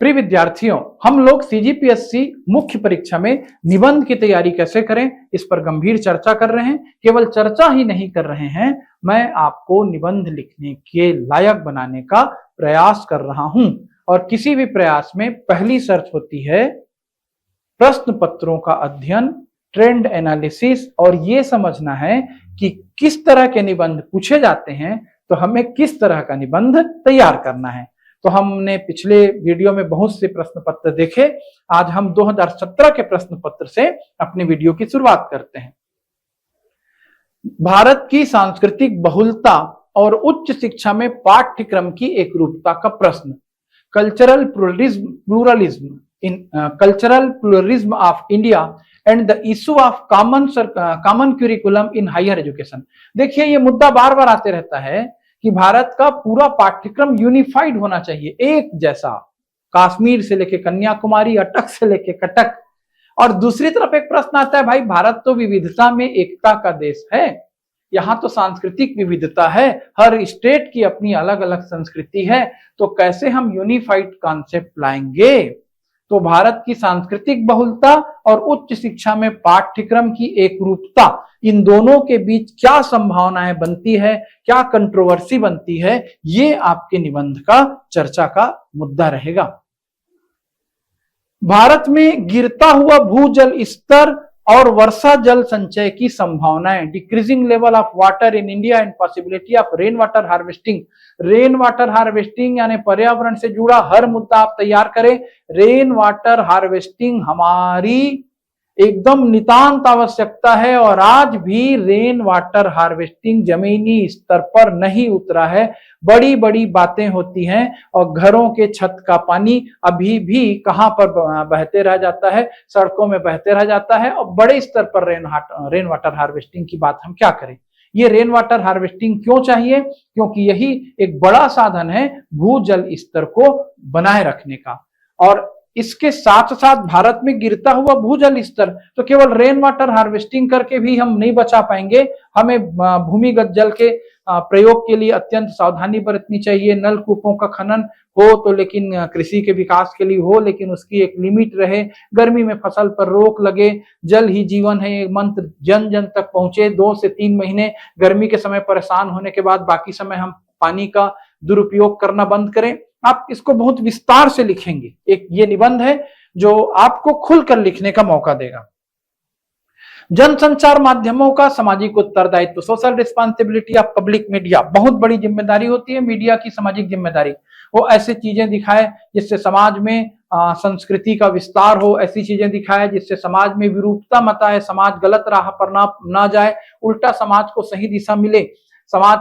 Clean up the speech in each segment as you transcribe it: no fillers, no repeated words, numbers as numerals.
प्रिय विद्यार्थियों, हम लोग सीजीपीएससी मुख्य परीक्षा में निबंध की तैयारी कैसे करें, इस पर गंभीर चर्चा कर रहे हैं। केवल चर्चा ही नहीं कर रहे हैं, मैं आपको निबंध लिखने के लायक बनाने का प्रयास कर रहा हूं। और किसी भी प्रयास में पहली शर्त होती है प्रश्न पत्रों का अध्ययन, ट्रेंड एनालिसिस, और ये समझना है कि किस तरह के निबंध पूछे जाते हैं तो हमें किस तरह का निबंध तैयार करना है। तो हमने पिछले वीडियो में बहुत से प्रश्न पत्र देखे। आज हम 2017 के प्रश्न पत्र से अपनी वीडियो की शुरुआत करते हैं। भारत की सांस्कृतिक बहुलता और उच्च शिक्षा में पाठ्यक्रम की एकरूपता का प्रश्न। Cultural pluralism of India and the issue of common curriculum in higher education. देखिए, ये मुद्दा बार बार आते रहता है कि भारत का पूरा पाठ्यक्रम यूनिफाइड होना चाहिए, एक जैसा, कश्मीर से लेके कन्याकुमारी, अटक से लेके कटक। और दूसरी तरफ एक प्रश्न आता है, भाई भारत तो विविधता में एकता का देश है, यहाँ तो सांस्कृतिक विविधता है, हर स्टेट की अपनी अलग अलग संस्कृति है, तो कैसे हम यूनिफाइड कॉन्सेप्ट लाएंगे। तो भारत की सांस्कृतिक बहुलता और उच्च शिक्षा में पाठ्यक्रम की एकरूपता, इन दोनों के बीच क्या संभावनाएं बनती है, क्या कंट्रोवर्सी बनती है, ये आपके निबंध का चर्चा का मुद्दा रहेगा। भारत में गिरता हुआ भूजल स्तर और वर्षा जल संचय की संभावनाएं। Decreasing level of water in India and possibility of rain water harvesting. Rain water harvesting यानी पर्यावरण से जुड़ा हर मुद्दा आप तैयार करें। रेन वाटर हार्वेस्टिंग हमारी एकदम नितांत आवश्यकता है, और आज भी रेन वाटर हार्वेस्टिंग जमीनी स्तर पर नहीं उतरा है। बड़ी बड़ी बातें होती हैं और घरों के छत का पानी अभी भी कहां पर बहते रह जाता है, सड़कों में बहते रह जाता है। और बड़े स्तर पर रेन वाटर हार्वेस्टिंग की बात हम क्या करें। ये रेन वाटर हार्वेस्टिंग क्यों चाहिए? क्योंकि यही एक बड़ा साधन है भूजल स्तर को बनाए रखने का। और इसके साथ साथ भारत में गिरता हुआ भूजल स्तर, तो केवल रेन वाटर हार्वेस्टिंग करके भी हम नहीं बचा पाएंगे। हमें भूमिगत जल के प्रयोग के लिए अत्यंत सावधानी बरतनी चाहिए। नलकूपों का खनन हो तो लेकिन कृषि के विकास के लिए हो, लेकिन उसकी एक लिमिट रहे। गर्मी में फसल पर रोक लगे। जल ही जीवन है, ये मंत्र जन जन तक पहुंचे। 2 से 3 महीने गर्मी के समय परेशान होने के बाद बाकी समय हम पानी का दुरुपयोग करना बंद करें। आप इसको बहुत विस्तार से लिखेंगे। एक ये निबंध है जो आपको खुलकर लिखने का मौका देगा। जनसंचार माध्यमों का सामाजिक उत्तरदायित्व। Social responsibility of public media. बहुत बड़ी जिम्मेदारी होती है मीडिया की, सामाजिक जिम्मेदारी। वो ऐसी चीजें दिखाए जिससे समाज में संस्कृति का विस्तार हो, ऐसी चीजें दिखाए जिससे समाज में विरूपता मत आए, समाज गलत राह पर ना जाए, उल्टा समाज को सही दिशा मिले। समाज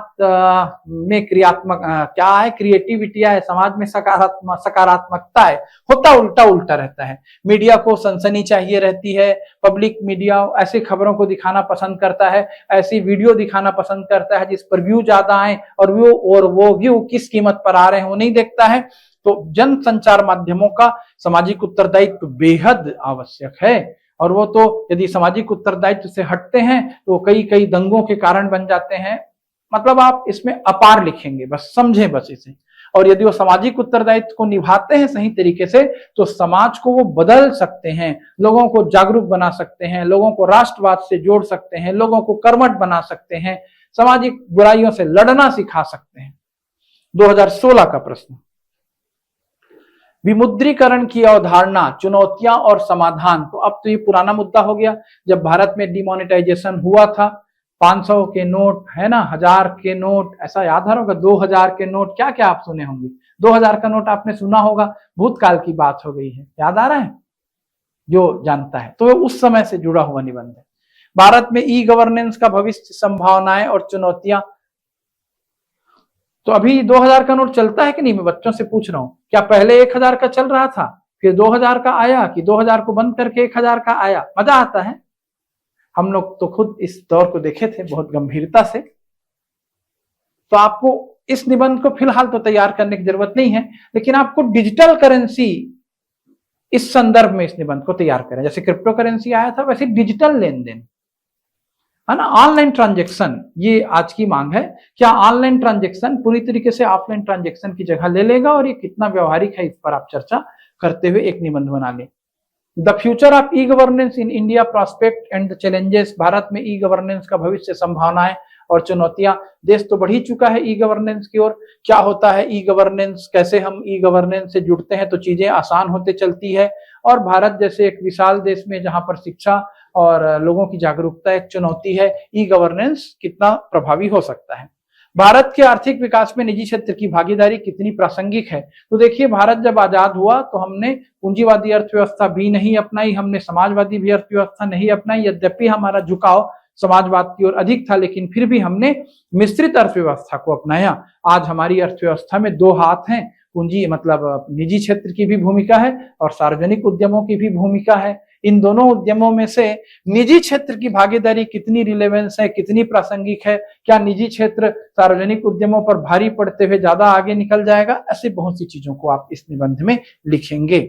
में क्रियात्मक क्या है, क्रिएटिविटी है, समाज में सकारात्मकता है, होता उल्टा रहता है। मीडिया को सनसनी चाहिए रहती है। पब्लिक मीडिया ऐसी खबरों को दिखाना पसंद करता है, ऐसी वीडियो दिखाना पसंद करता है जिस पर व्यू ज्यादा आए, और वो व्यू किस कीमत पर आ रहे हैं वो नहीं देखता है। तो जन संचार माध्यमों का सामाजिक उत्तरदायित्व बेहद आवश्यक है। और वो तो यदि सामाजिक उत्तरदायित्व से हटते हैं तो कई दंगों के कारण बन जाते हैं। मतलब आप इसमें अपार लिखेंगे, बस समझें बस इसे। और यदि वो सामाजिक उत्तरदायित्व को निभाते हैं सही तरीके से तो समाज को वो बदल सकते हैं, लोगों को जागरूक बना सकते हैं, लोगों को राष्ट्रवाद से जोड़ सकते हैं, लोगों को कर्मठ बना सकते हैं, सामाजिक बुराइयों से लड़ना सिखा सकते हैं। 2016 का प्रश्न, विमुद्रीकरण की अवधारणा, चुनौतियां और समाधान। तो अब तो ये पुराना मुद्दा हो गया। जब भारत में डिमोनेटाइजेशन हुआ था, 500 के नोट है ना, 1000 के नोट, ऐसा याद होगा, 2000 के नोट, क्या क्या आप सुने होंगे। 2000 का नोट आपने सुना होगा, भूतकाल की बात हो गई है, याद आ रहा है जो जानता है। तो उस समय से जुड़ा हुआ निबंध है। भारत में ई गवर्नेंस का भविष्य, संभावनाएं और चुनौतियां। तो अभी 2000 का नोट चलता है कि नहीं, मैं बच्चों से पूछ रहा हूं। क्या पहले 1000 का चल रहा था, फिर 2000 का आया, कि 2000 को बंद करके 1000 का आया? मजा आता है। हम लोग तो खुद इस दौर को देखे थे बहुत गंभीरता से। तो आपको इस निबंध को फिलहाल तो तैयार करने की जरूरत नहीं है, लेकिन आपको डिजिटल करेंसी इस संदर्भ में इस निबंध को तैयार करें। जैसे क्रिप्टो करेंसी आया था, वैसे डिजिटल लेन देन है ना, ऑनलाइन ट्रांजेक्शन, ये आज की मांग है। क्या ऑनलाइन ट्रांजेक्शन पूरी तरीके से ऑफलाइन ट्रांजेक्शन की जगह ले लेगा, और ये कितना व्यवहारिक है इस पर आप चर्चा करते हुए एक निबंध बना लें। The future of e governance in India, prospect and the challenges. Bharat में ई गवर्नेंस का भविष्य, संभावनाएं और चुनौतियां। देश तो बढ़ ही चुका है ई गवर्नेंस की ओर। क्या होता है ई गवर्नेंस, कैसे हम ई गवर्नेंस से जुड़ते हैं तो चीजें आसान होते चलती है। और भारत जैसे एक विशाल देश में जहां पर शिक्षा और लोगों की जागरूकता एक चुनौती है, ई गवर्नेंस कितना प्रभावी हो सकता है। भारत के आर्थिक विकास में निजी क्षेत्र की भागीदारी कितनी प्रासंगिक है। तो देखिए, भारत जब आजाद हुआ तो हमने पूंजीवादी अर्थव्यवस्था भी नहीं अपनाई, हमने समाजवादी भी अर्थव्यवस्था नहीं अपनाई। यद्यपि हमारा झुकाव समाजवाद की ओर अधिक था, लेकिन फिर भी हमने मिश्रित अर्थव्यवस्था को अपनाया। आज हमारी अर्थव्यवस्था में दो हाथ हैं, पूंजी मतलब निजी क्षेत्र की भी भूमिका है और सार्वजनिक उद्यमों की भी भूमिका है। इन दोनों उद्यमों में से निजी क्षेत्र की भागीदारी कितनी रिलेवेंस है, कितनी प्रासंगिक है, क्या निजी क्षेत्र सार्वजनिक उद्यमों पर भारी पड़ते हुए ज्यादा आगे निकल जाएगा, ऐसी बहुत सी चीजों को आप इस निबंध में लिखेंगे।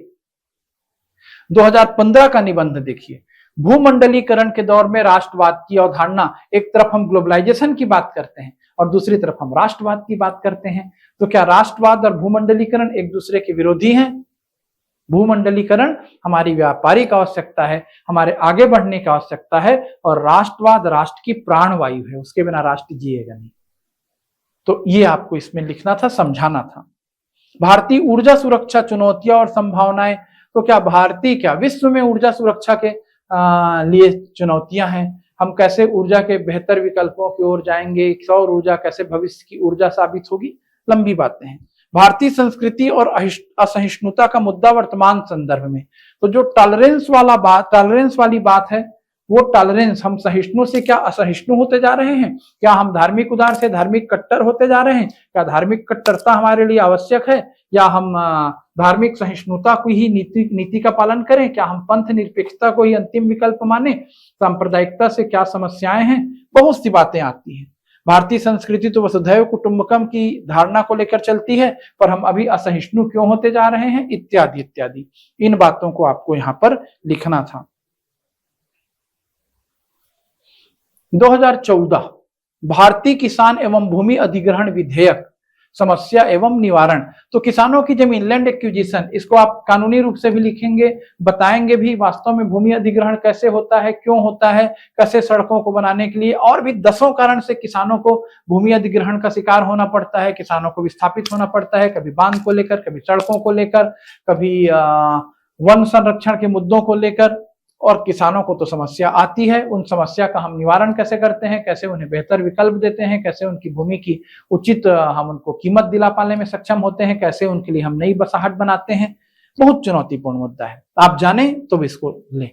2015 का निबंध देखिए। भूमंडलीकरण के दौर में राष्ट्रवाद की अवधारणा, एक तरफ हम ग्लोबलाइजेशन की बात करते हैं और दूसरी तरफ हम राष्ट्रवाद की बात करते हैं। तो क्या राष्ट्रवाद और भूमंडलीकरण एक दूसरे के विरोधी हैं? भूमंडलीकरण हमारी व्यापारिक आवश्यकता है, हमारे आगे बढ़ने की आवश्यकता है, और राष्ट्रवाद राष्ट्र की प्राणवायु है, उसके बिना राष्ट्र जिएगा नहीं। तो ये आपको इसमें लिखना था, समझाना था। भारतीय ऊर्जा सुरक्षा, चुनौतियां और संभावनाएं। तो क्या भारतीय, क्या विश्व में ऊर्जा सुरक्षा के लिए चुनौतियां हैं? हम कैसे ऊर्जा के बेहतर विकल्पों की ओर जाएंगे? सौर ऊर्जा कैसे भविष्य की ऊर्जा साबित होगी? लंबी बातें हैं। भारतीय संस्कृति और असहिष्णुता का मुद्दा वर्तमान संदर्भ में। तो जो टॉलरेंस वाली बात है, वो टॉलरेंस, हम सहिष्णु से क्या असहिष्णु होते जा रहे हैं? क्या हम धार्मिक उदार से धार्मिक कट्टर होते जा रहे हैं? क्या धार्मिक कट्टरता हमारे लिए आवश्यक है, या हम धार्मिक सहिष्णुता को ही नीति का पालन करें? क्या हम पंथ निरपेक्षता को ही अंतिम विकल्प माने? सांप्रदायिकता से क्या समस्याएं हैं? बहुत सी बातें आती हैं। भारतीय संस्कृति तो वसुधैव कुटुंबकम की धारणा को लेकर चलती है, पर हम अभी असहिष्णु क्यों होते जा रहे हैं, इत्यादि इत्यादि। इन बातों को आपको यहां पर लिखना था। 2014 भारतीय किसान एवं भूमि अधिग्रहण विधेयक, समस्या एवं निवारण। तो किसानों की जमीन, लैंड एक्विजिशन, इसको आप कानूनी रूप से भी लिखेंगे, बताएंगे भी वास्तव में भूमि अधिग्रहण कैसे होता है, क्यों होता है, कैसे सड़कों को बनाने के लिए, और भी दसों कारण से किसानों को भूमि अधिग्रहण का शिकार होना पड़ता है, किसानों को विस्थापित होना पड़ता है, कभी बांध को लेकर, कभी सड़कों को लेकर, कभी वन संरक्षण के मुद्दों को लेकर। और किसानों को तो समस्या आती है, उन समस्या का हम निवारण कैसे करते हैं, कैसे उन्हें बेहतर विकल्प देते हैं, कैसे उनकी भूमि की उचित हम उनको कीमत दिला पाने में सक्षम होते हैं, कैसे उनके लिए हम नई बसाहट बनाते हैं। बहुत चुनौतीपूर्ण मुद्दा है, आप जाने तो इसको लें।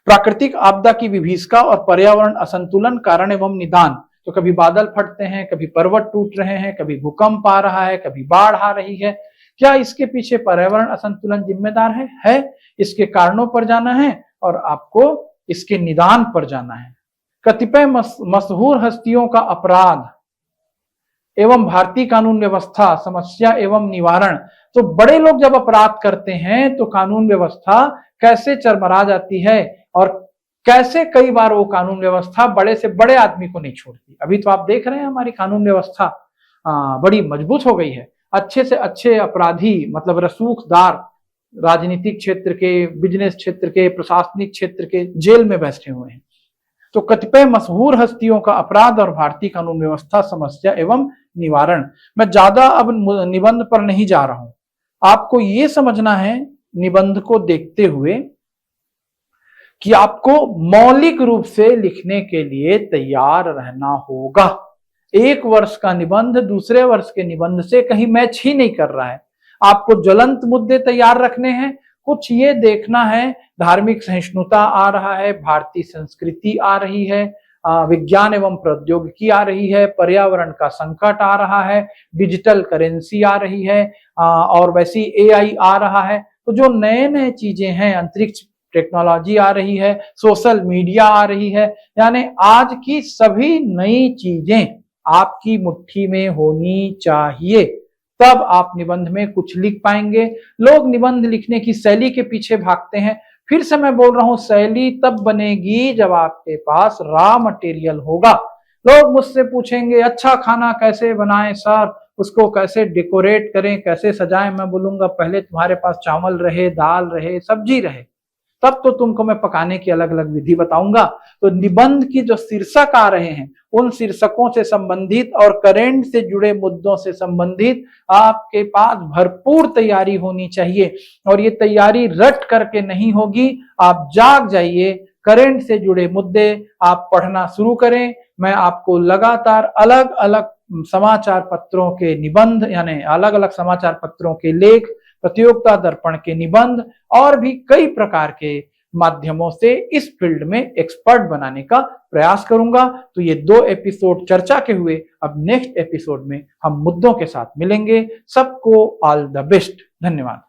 प्राकृतिक आपदा की विभीषिका और पर्यावरण असंतुलन, कारण एवं निदान। तो कभी बादल फटते हैं, कभी पर्वत टूट रहे हैं, कभी भूकंप आ रहा है, कभी बाढ़ आ रही है। क्या इसके पीछे पर्यावरण असंतुलन जिम्मेदार है? इसके कारणों पर जाना है और आपको इसके निदान पर जाना है। कतिपय मशहूर हस्तियों का अपराध एवं भारतीय कानून व्यवस्था, समस्या एवं निवारण। तो बड़े लोग जब अपराध करते हैं तो कानून व्यवस्था कैसे चरमरा जाती है, और कैसे कई बार वो कानून व्यवस्था बड़े से बड़े आदमी को नहीं छोड़ती। अभी तो आप देख रहे हैं हमारी कानून व्यवस्था बड़ी मजबूत हो गई है, अच्छे से अच्छे अपराधी, मतलब रसूखदार राजनीतिक क्षेत्र के, बिजनेस क्षेत्र के, प्रशासनिक क्षेत्र के जेल में बैठे हुए हैं। तो कतिपय मशहूर हस्तियों का अपराध और भारतीय कानून व्यवस्था, समस्या एवं निवारण। मैं ज्यादा अब निबंध पर नहीं जा रहा हूं, आपको यह समझना है निबंध को देखते हुए कि आपको मौलिक रूप से लिखने के लिए तैयार रहना होगा। एक वर्ष का निबंध दूसरे वर्ष के निबंध से कहीं मैच ही नहीं कर रहा है। आपको ज्वलंत मुद्दे तैयार रखने हैं, कुछ ये देखना है, धार्मिक सहिष्णुता आ रहा है, भारतीय संस्कृति आ रही है, विज्ञान एवं प्रौद्योगिकी आ रही है, पर्यावरण का संकट आ रहा है, डिजिटल करेंसी आ रही है, और वैसी एआई आ रहा है। तो जो नए नए चीजें हैं, अंतरिक्ष टेक्नोलॉजी आ रही है, सोशल मीडिया आ रही है, यानी आज की सभी नई चीजें आपकी मुट्ठी में होनी चाहिए, तब आप निबंध में कुछ लिख पाएंगे। लोग निबंध लिखने की शैली के पीछे भागते हैं। फिर से मैं बोल रहा हूं, शैली तब बनेगी जब आपके पास रॉ मटेरियल होगा। लोग मुझसे पूछेंगे अच्छा खाना कैसे बनाएं सर, उसको कैसे डेकोरेट करें, कैसे सजाएं। मैं बोलूंगा पहले तुम्हारे पास चावल रहे, दाल रहे, सब्जी रहे, तब तो तुमको मैं पकाने की अलग अलग विधि बताऊंगा। तो निबंध की जो शीर्षक आ रहे हैं, उन शीर्षकों से संबंधित और करेंट से जुड़े मुद्दों से संबंधित आपके पास भरपूर तैयारी होनी चाहिए। और ये तैयारी रट करके नहीं होगी, आप जाग जाइए, करंट से जुड़े मुद्दे आप पढ़ना शुरू करें। मैं आपको लगातार अलग अलग समाचार पत्रों के निबंध, यानी अलग अलग समाचार पत्रों के लेख, प्रतियोगिता दर्पण के निबंध और भी कई प्रकार के माध्यमों से इस फील्ड में एक्सपर्ट बनाने का प्रयास करूंगा। तो ये 2 एपिसोड चर्चा के हुए, अब नेक्स्ट एपिसोड में हम मुद्दों के साथ मिलेंगे। सबको ऑल द बेस्ट। धन्यवाद।